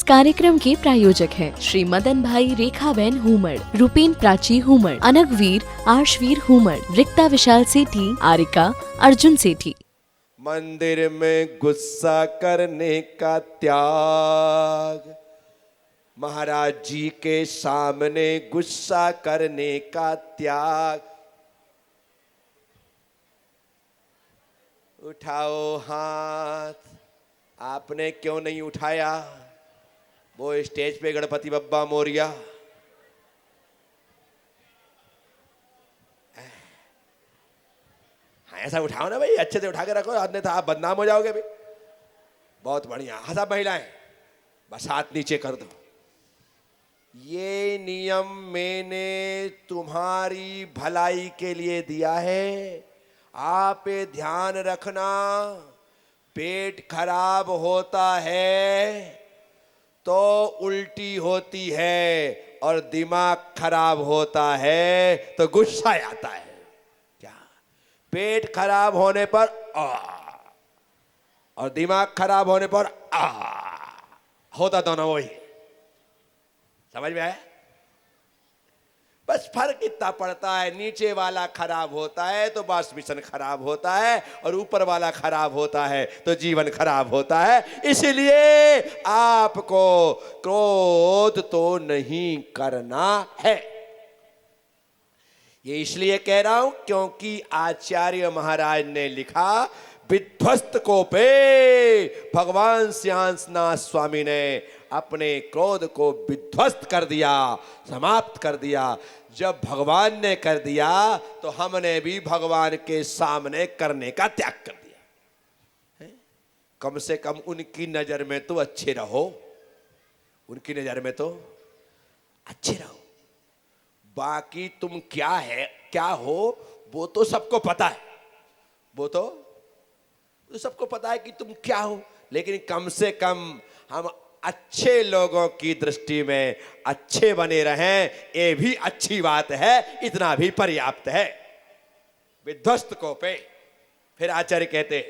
कार्यक्रम के प्रायोजक हैं श्री मदन भाई रेखाबेन हुमड़, रूपेन प्राची हुमड़, अनगवीर आर्शवीर हुमड़, रिक्ता विशाल सेठी, आरिका अर्जुन सेठी। मंदिर में गुस्सा करने का त्याग, महाराज जी के सामने गुस्सा करने का त्याग। उठाओ हाथ। आपने क्यों नहीं उठाया? वो स्टेज पे गणपति बप्पा मोरिया। हाँ, ऐसा उठाओ ना भाई, अच्छे से उठा के रखो, अन्यथा आप बदनाम हो जाओगे भाई। बहुत बढ़िया। हाँ सब महिलाएं, बस हाथ नीचे कर दो। ये नियम मैंने तुम्हारी भलाई के लिए दिया है। आप ये ध्यान रखना, पेट खराब होता है तो उल्टी होती है, और दिमाग खराब होता है तो गुस्सा आता है। क्या? पेट खराब होने पर आ, और दिमाग खराब होने पर आ, होता दोनों वही। समझ में आया? बस फर्क इतना पड़ता है, नीचे वाला खराब होता है तो बस मिशन खराब होता है, और ऊपर वाला खराब होता है तो जीवन खराब होता है। इसलिए आपको क्रोध तो नहीं करना है। ये इसलिए कह रहा हूं क्योंकि आचार्य महाराज ने लिखा, विध्वस्त को पे भगवान श्यामनाथ स्वामी ने अपने क्रोध को विध्वस्त कर दिया, समाप्त कर दिया। जब भगवान ने कर दिया तो हमने भी भगवान के सामने करने का त्याग कर दिया। कम से कम उनकी नजर में तो अच्छे रहो, उनकी नजर में तो अच्छे रहो। बाकी तुम क्या है, क्या हो, वो तो सबको पता है, वो तो सबको पता है कि तुम क्या हो। लेकिन कम से कम हम अच्छे लोगों की दृष्टि में अच्छे बने रहें, ये भी अच्छी बात है, इतना भी पर्याप्त है। विध्वस्त को पे। फिर आचार्य कहते,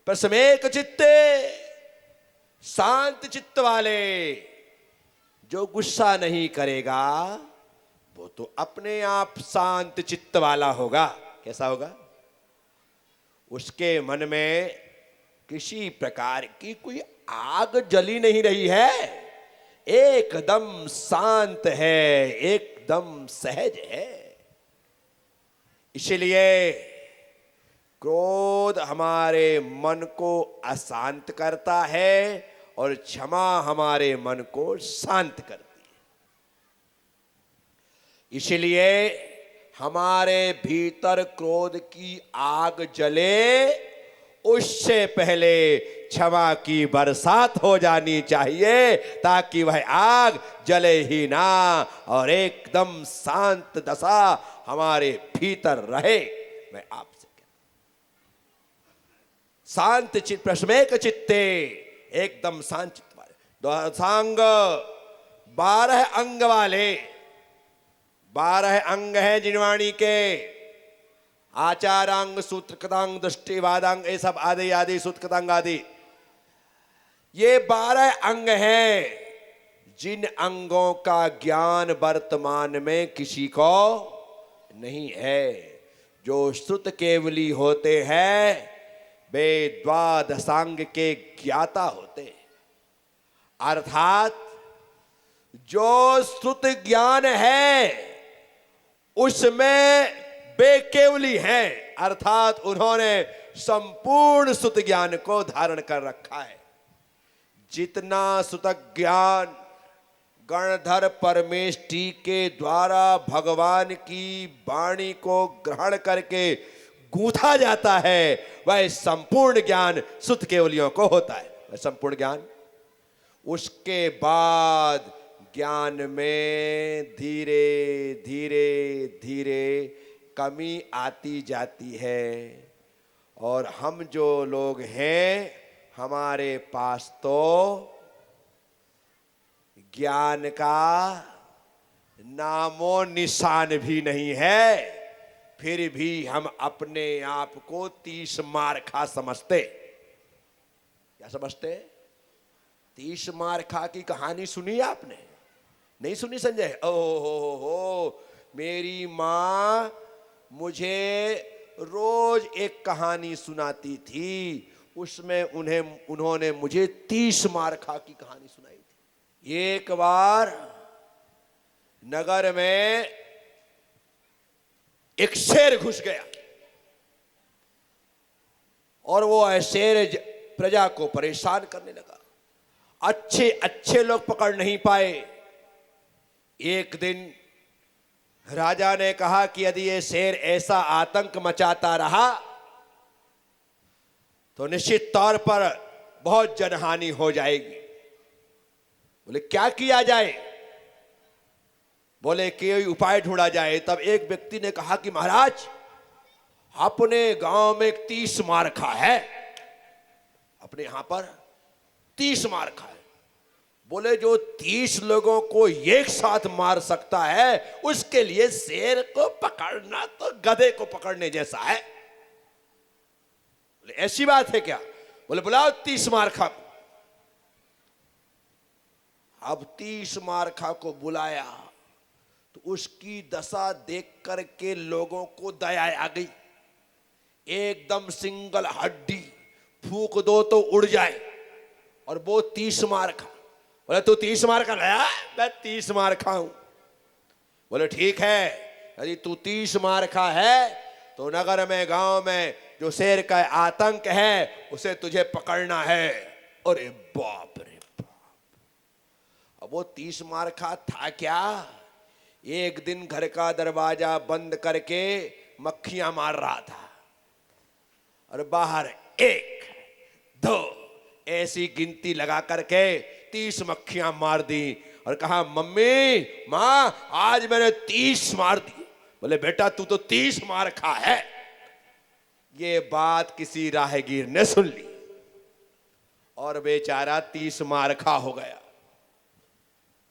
प्रसमेक चित्ते, शांत चित्त वाले, जो गुस्सा नहीं करेगा वो तो अपने आप शांत चित्त वाला होगा। कैसा होगा? उसके मन में किसी प्रकार की कोई आग जली नहीं रही है, एकदम शांत है, एकदम सहज है। इसलिए क्रोध हमारे मन को अशांत करता है और क्षमा हमारे मन को शांत करती है। इसलिए हमारे भीतर क्रोध की आग जले, उससे पहले क्षमा की बरसात हो जानी चाहिए, ताकि वह आग जले ही ना और एकदम शांत दशा हमारे भीतर रहे। मैं आपसे कहता, शांत चित्त, प्रसमेक चित्ते, एकदम शांत चित्त वाले, द्वादशांग 12 अंग वाले, 12 अंग हैं जिनवाणी के, आचारांग, सूत्रकृतांग, दृष्टिवादांग, ये सब आदि आदि, सूत्रकृतांग आदि, ये 12 अंग हैं। जिन अंगों का ज्ञान वर्तमान में किसी को नहीं है। जो श्रुत केवली होते हैं वे द्वादशांग के ज्ञाता होते हैं। अर्थात जो श्रुत ज्ञान है उसमें वे केवली हैं, अर्थात उन्होंने संपूर्ण श्रुत ज्ञान को धारण कर रखा है। जितना श्रुत ज्ञान गणधर परमेष्टि के द्वारा भगवान की वाणी को ग्रहण करके गूंथा जाता है, वह संपूर्ण ज्ञान श्रुत केवलियों को होता है। वह संपूर्ण ज्ञान, उसके बाद ज्ञान में धीरे धीरे धीरे कमी आती जाती है। और हम जो लोग हैं, हमारे पास तो ज्ञान का नामो निशान भी नहीं है, फिर भी हम अपने आप को 30 मार्खा समझते। क्या समझते? तीस मार खा की कहानी सुनी है आपने? नहीं सुनी संजय? हो, मेरी माँ मुझे रोज एक कहानी सुनाती थी, उसमें उन्होंने मुझे 30 मार खा की कहानी सुनाई थी। एक बार नगर में एक शेर घुस गया और वो शेर प्रजा को परेशान करने लगा। अच्छे अच्छे लोग पकड़ नहीं पाए। एक दिन राजा ने कहा कि यदि ये शेर ऐसा आतंक मचाता रहा तो निश्चित तौर पर बहुत जनहानि हो जाएगी। बोले क्या किया जाए? बोले कोई उपाय ढूंढा जाए। तब एक व्यक्ति ने कहा कि महाराज, अपने गांव में 30 मारखा है, अपने यहां पर 30 मारखा है। बोले जो 30 लोगों को एक साथ मार सकता है, उसके लिए शेर को पकड़ना तो गधे को पकड़ने जैसा है। बोले ऐसी बात है क्या? बोले बुलाओ 30 मारखा को। अब 30 मारखा को बुलाया तो उसकी दशा देख करके लोगों को दया आ गई। एकदम सिंगल हड्डी, फूक दो तो उड़ जाए। और वो 30 मारखा। बोले तू 30 मारखा लाया? मैं 30 मारखा हूं। बोले ठीक है, यदि तू 30 मारखा है तो नगर में गांव में जो शेर का आतंक है उसे तुझे पकड़ना है। अरे बाप रे बाप! अब वो 30 मारखा था क्या? एक दिन घर का दरवाजा बंद करके मक्खियां मार रहा था और बाहर 1 2 ऐसी गिनती लगा करके 30 मक्खियां मार दी और कहा मम्मी, मां, आज मैंने 30 मार दी। बोले बेटा तू तो 30 मार खा है। ये बात किसी राहगीर ने सुन ली और बेचारा 30 मार खा हो गया।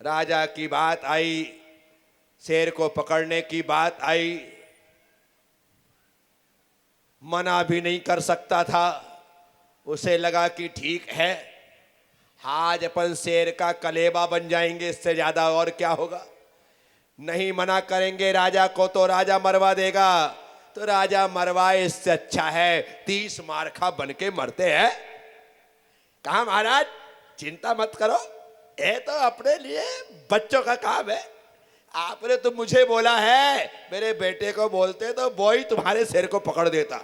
राजा की बात आई, शेर को पकड़ने की बात आई, मना भी नहीं कर सकता था। उसे लगा कि ठीक है, आज अपन शेर का कलेबा बन जाएंगे, इससे ज्यादा और क्या होगा। नहीं मना करेंगे राजा को तो राजा मरवा देगा, तो राजा मरवाए इससे अच्छा है 30 मारखा बन के मरते हैं। कहा महाराज चिंता मत करो, ये तो अपने लिए बच्चों का काम है। आपने तो मुझे बोला है, मेरे बेटे को बोलते तो वो ही तुम्हारे शेर को पकड़ देता।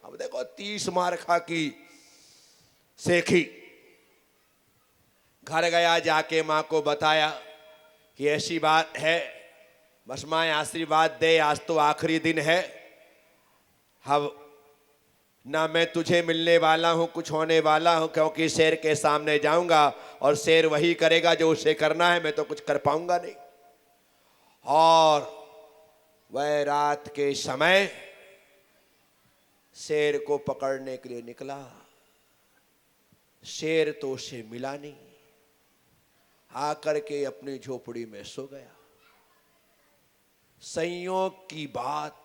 अब देखो 30 मारखा की सेखी। घर गया, जाके माँ को बताया कि ऐसी बात है, बस माँ आशीर्वाद दे, आज तो आखिरी दिन है। अब ना मैं तुझे मिलने वाला हूं, कुछ होने वाला हूं, क्योंकि शेर के सामने जाऊंगा और शेर वही करेगा जो उसे करना है, मैं तो कुछ कर पाऊंगा नहीं। और वह रात के समय शेर को पकड़ने के लिए निकला। शेर तो उसे मिला नहीं, आकर के अपनी झोपड़ी में सो गया। संयोग की बात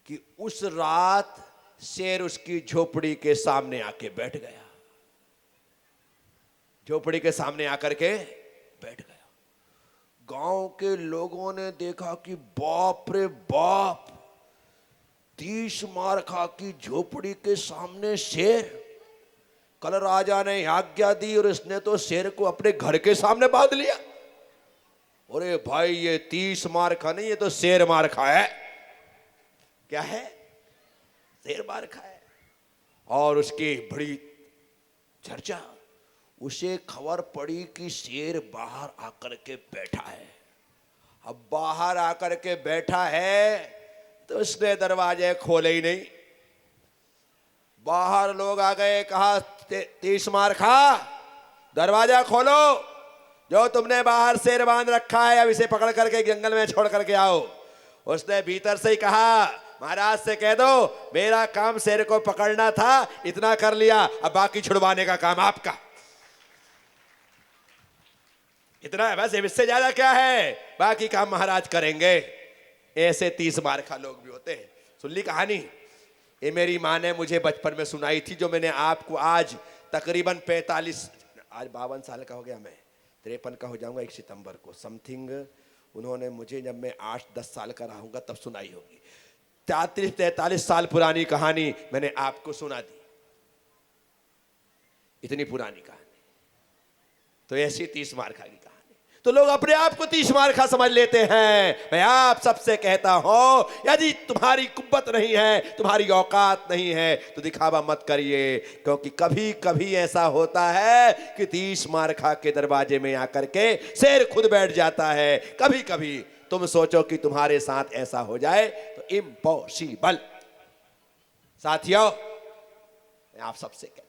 कि उस रात शेर उसकी झोपड़ी के सामने आके बैठ गया। झोपड़ी के सामने आकर के बैठ गया। गांव के लोगों ने देखा कि बाप रे बाप, 30 मारखा की झोपड़ी के सामने शेर। कल राजा ने आज्ञा दी और इसने तो शेर को अपने घर के सामने बांध लिया। अरे भाई ये 30 मारखा नहीं, ये तो शेर मारखा है। क्या है? शेर मारखा है। और उसकी बड़ी चर्चा। उसे खबर पड़ी कि शेर बाहर आकर के बैठा है। अब बाहर आकर के बैठा है तो उसने दरवाजे खोले ही नहीं। बाहर लोग आ गए, कहा 30 मारखा दरवाजा खोलो, जो तुमने बाहर शेर बांध रखा है अब इसे पकड़ करके जंगल में छोड़ करके आओ। उसने भीतर से ही कहा महाराज से कह दो मेरा काम शेर को पकड़ना था, इतना कर लिया, अब बाकी छुड़वाने का काम आपका। इतना है बस, इससे ज्यादा क्या है, बाकी काम महाराज करेंगे। ऐसे 30 मारखा लोग भी होते हैं। सुन ली कहानी? ये मेरी माँ ने मुझे बचपन में सुनाई थी, जो मैंने आपको आज तकरीबन आज 52 साल का हो गया, मैं 53 का हो जाऊंगा 1 सितंबर को समथिंग। उन्होंने मुझे जब मैं 8-10 साल का रहूंगा तब सुनाई होगी। 33-43 साल पुरानी कहानी मैंने आपको सुना दी, इतनी पुरानी कहानी। तो ऐसी 30 मार्का की कहानी। तो लोग अपने आप को 30 मार्का समझ लेते हैं। मैं आप सबसे कहता हूं, यदि तुम्हारी कुव्वत नहीं है, तुम्हारी औकात नहीं है, तो दिखावा मत करिए, क्योंकि कभी कभी ऐसा होता है कि 30 मार्का के दरवाजे में आकर के शेर खुद बैठ जाता है। कभी कभी तुम सोचो कि तुम्हारे साथ ऐसा हो जाए तो इम्पॉसिबल। साथियों, मैं आप सबसे कहता हूं,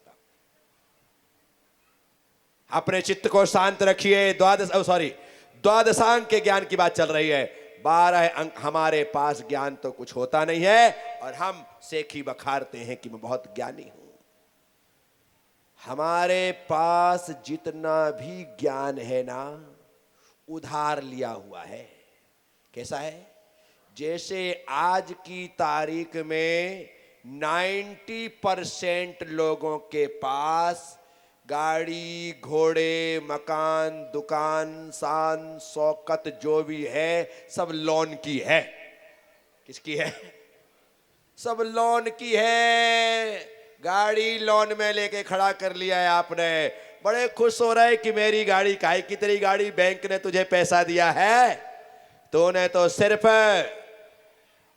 अपने चित्त को शांत रखिए। द्वादशांग के ज्ञान की बात चल रही है। 12 अंक हमारे पास ज्ञान तो कुछ होता नहीं है, और हम सेखी बखारते हैं कि मैं बहुत ज्ञानी हूं। हमारे पास जितना भी ज्ञान है ना, उधार लिया हुआ है। कैसा है? जैसे आज की तारीख में 90% लोगों के पास गाड़ी, घोड़े, मकान, दुकान, शान शौकत जो भी है सब लोन की है। किसकी है? सब लोन की है। गाड़ी लोन में लेके खड़ा कर लिया है आपने, बड़े खुश हो रहे कि मेरी गाड़ी, काहे की तेरी गाड़ी, बैंक ने तुझे पैसा दिया है। तूने तो सिर्फ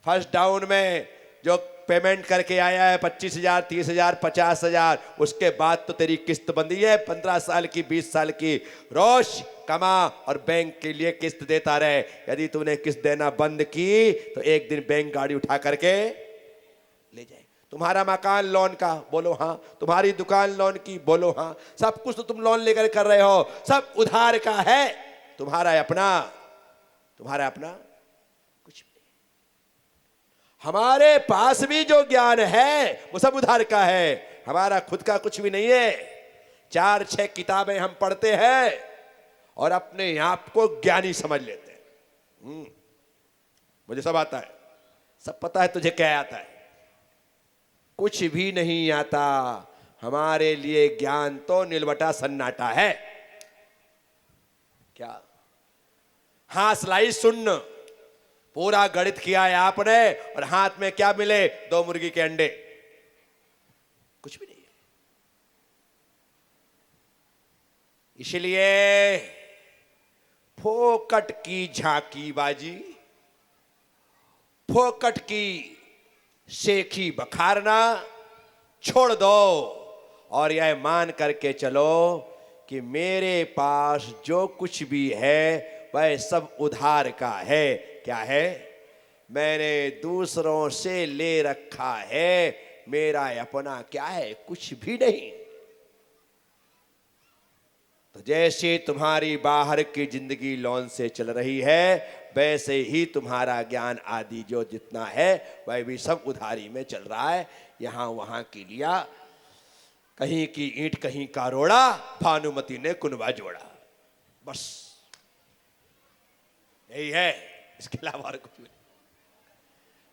फर्स्ट डाउन में जो पेमेंट करके आया है 25,000, 30,000, 50,000, उसके बाद तो तेरी किस्त बंदी है 15 साल की, 20 साल की। रोज कमा और बैंक के लिए किस्त देता रहे। यदि तूने किस्त देना बंद की तो एक दिन बैंक गाड़ी उठा करके ले जाए। तुम्हारा मकान लोन का, बोलो हाँ। तुम्हारी दुकान लोन की, बोलो हाँ। सब कुछ तो तुम लोन लेकर कर रहे हो, सब उधार का है। तुम्हारा अपना कुछ नहीं। हमारे पास भी जो ज्ञान है वो सब उधार का है, हमारा खुद का कुछ भी नहीं है। 4-6 किताबें हम पढ़ते हैं और अपने आप को ज्ञानी समझ लेते हैं। मुझे सब आता है, सब पता है। तुझे क्या आता है? कुछ भी नहीं आता। हमारे लिए ज्ञान तो निलवटा सन्नाटा है। क्या? हाँ, स्लाइस सुन। पूरा गणित किया है आपने और हाथ में क्या मिले? 2 मुर्गी के अंडे। कुछ भी नहीं है। इसलिए फोकट की झांकी बाजी, फोकट की सेखी बखारना छोड़ दो और यह मान करके चलो कि मेरे पास जो कुछ भी है वह सब उधार का है। क्या है? मैंने दूसरों से ले रखा है, मेरा अपना क्या है? कुछ भी नहीं। तो जैसे तुम्हारी बाहर की जिंदगी लोन से चल रही है, वैसे ही तुम्हारा ज्ञान आदि जो जितना है वह भी सब उधारी में चल रहा है। यहां वहां की लिया, कहीं की ईंट कहीं का रोड़ा, भानुमति ने कुनबा जोड़ा। बस यही है, इसके अलावा और कुछ नहीं।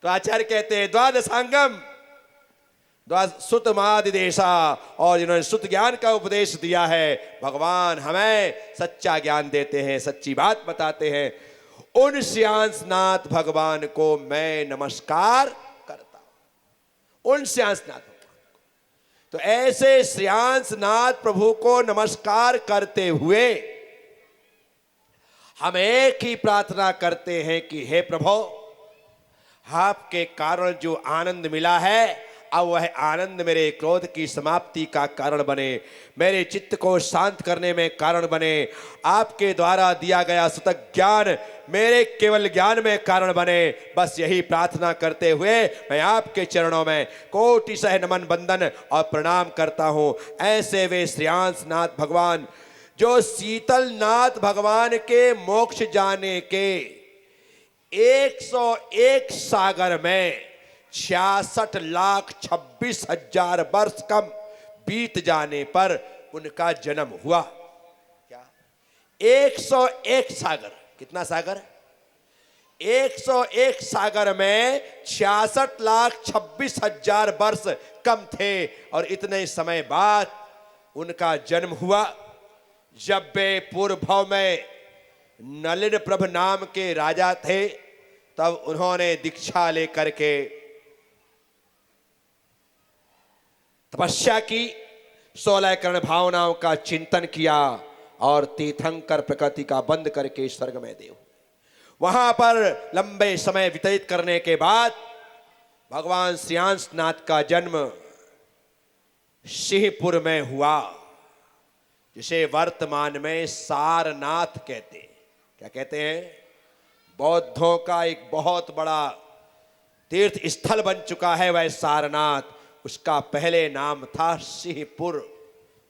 तो आचार्य कहते हैं द्वादशांगम सुत महादिदेशा, और जिन्होंने सुत ज्ञान का उपदेश दिया है, भगवान हमें सच्चा ज्ञान देते हैं, सच्ची बात बताते हैं। उन श्यांसनाथ भगवान को मैं नमस्कार करता हूं। उन श्यांसनाथ भगवान को। तो ऐसे श्यांसनाथ प्रभु को नमस्कार करते हुए हम एक ही प्रार्थना करते हैं कि हे प्रभु, आपके कारण जो आनंद मिला है, अब वह आनंद मेरे क्रोध की समाप्ति का कारण बने, मेरे चित्त को शांत करने में कारण बने। आपके द्वारा दिया गया सुतक ज्ञान मेरे केवल ज्ञान में कारण बने। बस यही प्रार्थना करते हुए मैं आपके चरणों में कोटि सह नमन बंदन और प्रणाम करता हूं। ऐसे वे श्रेयांसनाथ भगवान जो शीतलनाथ भगवान के मोक्ष जाने के 101 सागर में 66,26,000 वर्ष कम बीत जाने पर उनका जन्म हुआ। क्या? 101 सागर। कितना सागर? 101 सागर में 66,26,000 वर्ष कम थे और इतने समय बाद उनका जन्म हुआ। जब वे पूर्व में नलिन प्रभ नाम के राजा थे, तब उन्होंने दीक्षा लेकर के तपस्या की, 16 कर्ण भावनाओं का चिंतन किया और तीर्थंकर प्रकृति का बंद करके स्वर्ग में देव। वहां पर लंबे समय व्यतीत करने के बाद भगवान श्रीयांशनाथ का जन्म सिंहपुर में हुआ, जिसे वर्तमान में सारनाथ कहते हैं। क्या कहते हैं? बौद्धों का एक बहुत बड़ा तीर्थ स्थल बन चुका है वह सारनाथ। उसका पहले नाम था सिंहपुर।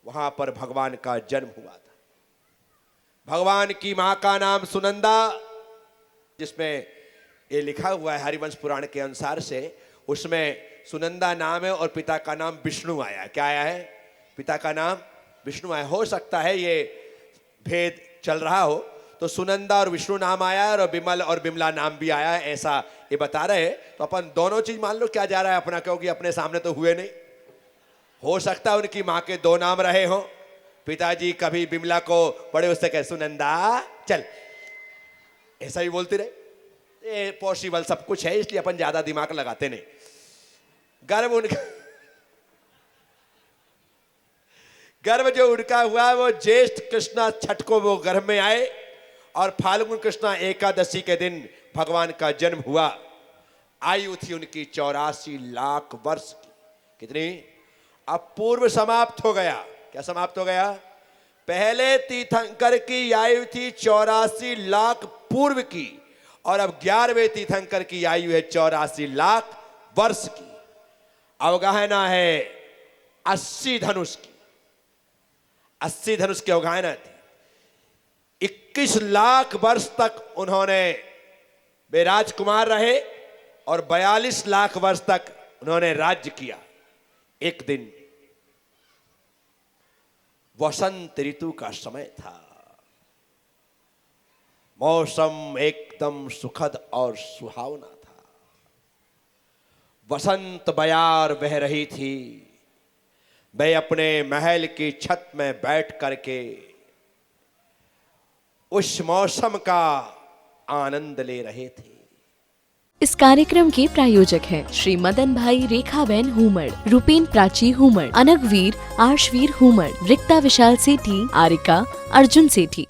वहां पर भगवान का जन्म हुआ था। भगवान की मां का नाम सुनंदा, जिसमें ये लिखा हुआ है हरिवंश पुराण के अनुसार से, उसमें सुनंदा नाम है और पिता का नाम विष्णु आया। क्या आया है? पिता का नाम विष्णु आया। हो सकता है ये भेद चल रहा हो, तो सुनंदा और विष्णु नाम आया है और विमल और विमला नाम भी आया है, ऐसा ये बता रहे हैं। तो अपन दोनों चीज मान लो, क्या जा रहा है अपना, क्योंकि अपने सामने तो हुए नहीं। हो सकता है उनकी मां के 2 नाम रहे हो। पिताजी कभी विमला को बड़े उससे कहे सुनंदा चल, ऐसा ही बोलते रहे। ये पॉसिबल सब कुछ है, इसलिए अपन ज्यादा दिमाग लगाते नहीं। गर्भ जो उनका हुआ वो ज्येष्ठ कृष्णा छठ को वो गर्भ में आए और फाल्गुन कृष्णा एकादशी के दिन भगवान का जन्म हुआ। आयु थी उनकी 84 लाख वर्ष की। कितनी? अब पूर्व समाप्त हो गया। क्या समाप्त हो गया? पहले तीर्थंकर की आयु थी 84 लाख पूर्व की, और अब 11वें तीर्थंकर की आयु है 84 लाख वर्ष की। अवगाहना है 80 धनुष की। 80 धनुष की अवगाहना थी। 21 लाख वर्ष तक उन्होंने वे राजकुमार रहे और 42 लाख वर्ष तक उन्होंने राज्य किया। एक दिन वसंत ऋतु का समय था। मौसम एकदम सुखद और सुहावना था। वसंत बयार बह रही थी। वे अपने महल की छत में बैठ करके उस मौसम का आनंद ले रहे थे। इस कार्यक्रम के प्रायोजक हैं श्री मदन भाई रेखाबेन हुमड़, रूपेन प्राची हुमड़, अनगवीर आर्शवीर हुमड़, रिक्ता विशाल सेठी, आरिका अर्जुन सेठी।